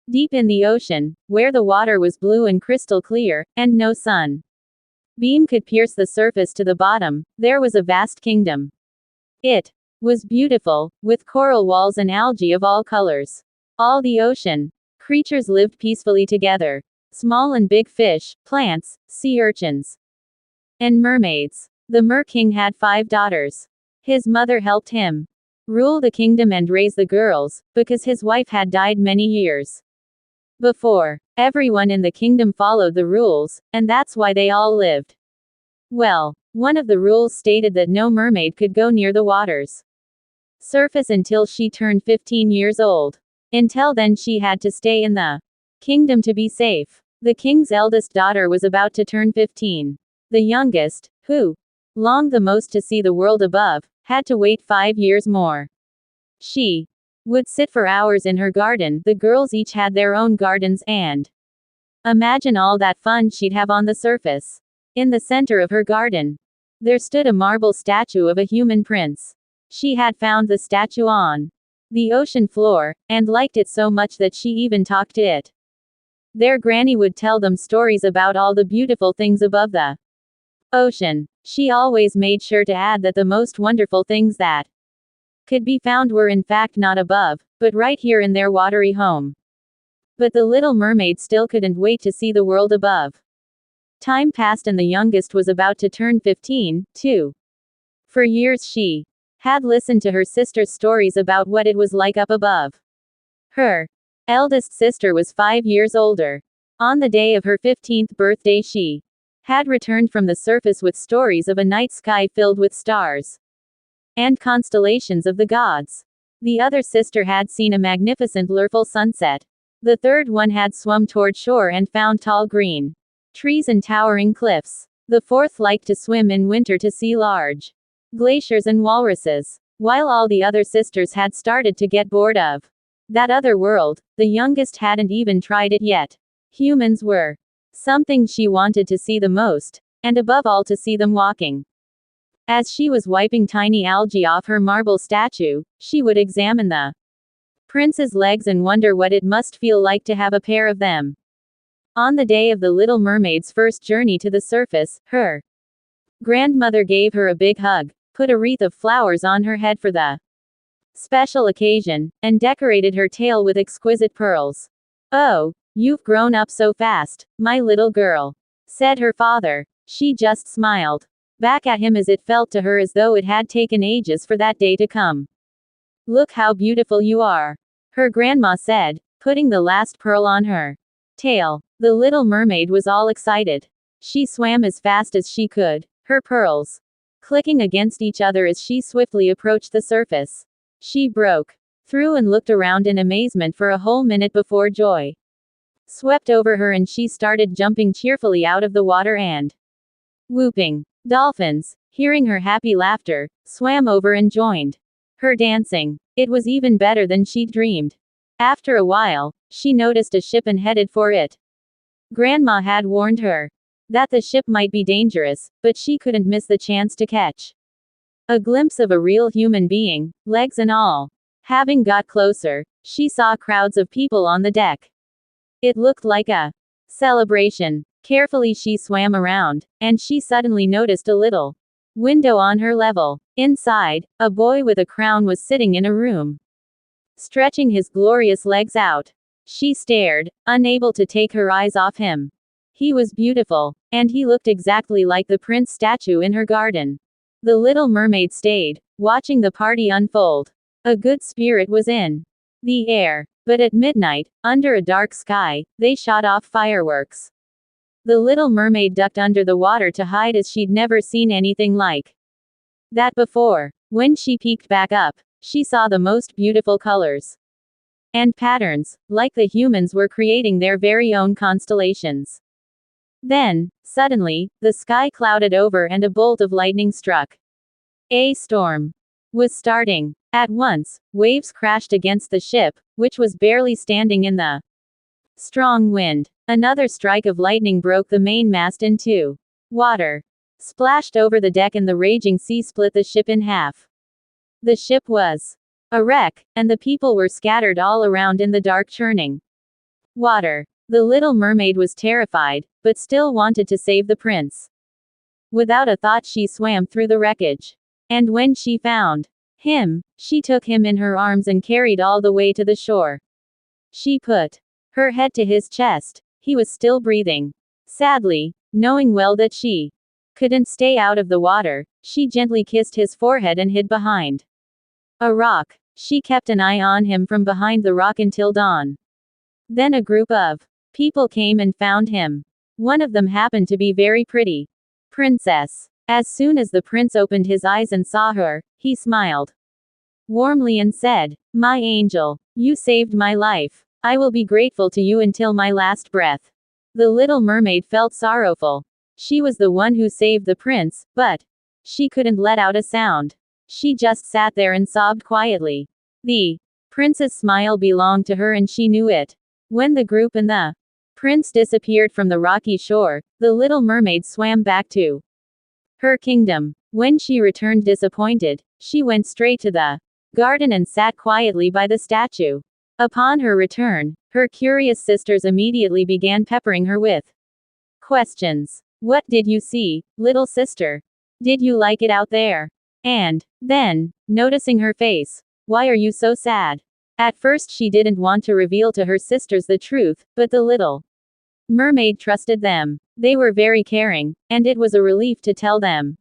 Deep in the ocean, where the water was blue and crystal clear, and no sun beam could pierce the surface to the bottom, there was a vast kingdom. It was beautiful, with coral walls and algae of all colors. All the ocean creatures lived peacefully together. Small and big fish, plants, sea urchins, and mermaids. The Mer King had 5 daughters. His mother helped him rule the kingdom and raise the girls, because his wife had died many years before. Everyone in the kingdom followed the rules, and that's why they all lived well. One of the rules stated that no mermaid could go near the water's surface until she turned 15 years old. Until then, she had to stay in the kingdom to be safe. The king's eldest daughter was about to turn 15. The youngest, who longed the most to see the world above, had to wait 5 years more. She would sit for hours in her garden. The girls each had their own gardens, and imagine all that fun she'd have on the surface. In the center of her garden, there stood a marble statue of a human prince. She had found the statue on the ocean floor, and liked it so much that she even talked to it. Their granny would tell them stories about all the beautiful things above the ocean. She always made sure to add that the most wonderful things that could be found were in fact not above, but right here in their watery home. But the little mermaid still couldn't wait to see the world above. Time passed and the youngest was about to turn 15, too. For years she had listened to her sister's stories about what it was like up above. Her eldest sister was 5 years older. On the day of her 15th birthday, she had returned from the surface with stories of a night sky filled with stars and constellations of the gods. The other sister had seen a magnificent full sunset. The third one had swum toward shore and found tall green trees and towering cliffs. The fourth liked to swim in winter to see large glaciers and walruses. While all the other sisters had started to get bored of that other world, the youngest hadn't even tried it yet. Humans were something she wanted to see the most, and above all to see them walking. As she was wiping tiny algae off her marble statue, she would examine the prince's legs and wonder what it must feel like to have a pair of them. On the day of the little mermaid's first journey to the surface, her grandmother gave her a big hug, put a wreath of flowers on her head for the special occasion, and decorated her tail with exquisite pearls. "Oh, you've grown up so fast, my little girl," said her father. She just smiled back at him as it felt to her as though it had taken ages for that day to come. "Look how beautiful you are," her grandma said, putting the last pearl on her tail. The little mermaid was all excited. She swam as fast as she could, her pearls clicking against each other as she swiftly approached the surface. She broke through and looked around in amazement for a whole minute before joy swept over her and she started jumping cheerfully out of the water and whooping. Dolphins, hearing her happy laughter, swam over and joined her dancing. It was even better than she'd dreamed. After a while, she noticed a ship and headed for it. Grandma had warned her that the ship might be dangerous, but she couldn't miss the chance to catch a glimpse of a real human being, legs and all. Having got closer, she saw crowds of people on the deck. It looked like a celebration. Carefully she swam around, and she suddenly noticed a little window on her level. Inside, a boy with a crown was sitting in a room, stretching his glorious legs out. She stared, unable to take her eyes off him. He was beautiful, and he looked exactly like the prince statue in her garden. The little mermaid stayed, watching the party unfold. A good spirit was in the air. But at midnight, under a dark sky, they shot off fireworks. The little mermaid ducked under the water to hide as she'd never seen anything like that before. When she peeked back up, she saw the most beautiful colors and patterns, like the humans were creating their very own constellations. Then, suddenly, the sky clouded over and a bolt of lightning struck. A storm was starting. At once, waves crashed against the ship, which was barely standing in the strong wind. Another strike of lightning broke the main mast in two. Water splashed over the deck and the raging sea split the ship in half. The ship was a wreck, and the people were scattered all around in the dark churning. Water. The little mermaid was terrified, but still wanted to save the prince. Without a thought she swam through the wreckage. And when she found him, she took him in her arms and carried all the way to the shore. She put her head to his chest. He was still breathing. Sadly, knowing well that she couldn't stay out of the water, she gently kissed his forehead and hid behind a rock. She kept an eye on him from behind the rock until dawn. Then a group of people came and found him. One of them happened to be very pretty princess. As soon as the prince opened his eyes and saw her, he smiled warmly and said, "My angel, you saved my life. I will be grateful to you until my last breath." The little mermaid felt sorrowful. She was the one who saved the prince, but she couldn't let out a sound. She just sat there and sobbed quietly. The prince's smile belonged to her and she knew it. When the group and the prince disappeared from the rocky shore, the little mermaid swam back to her kingdom. When she returned disappointed, she went straight to the garden and sat quietly by the statue. Upon her return, her curious sisters immediately began peppering her with questions. What did you see, little sister? Did you like it out there? And then, noticing her face, why are you so sad? At first she didn't want to reveal to her sisters the truth, but the little mermaid trusted them. They were very caring, and it was a relief to tell them.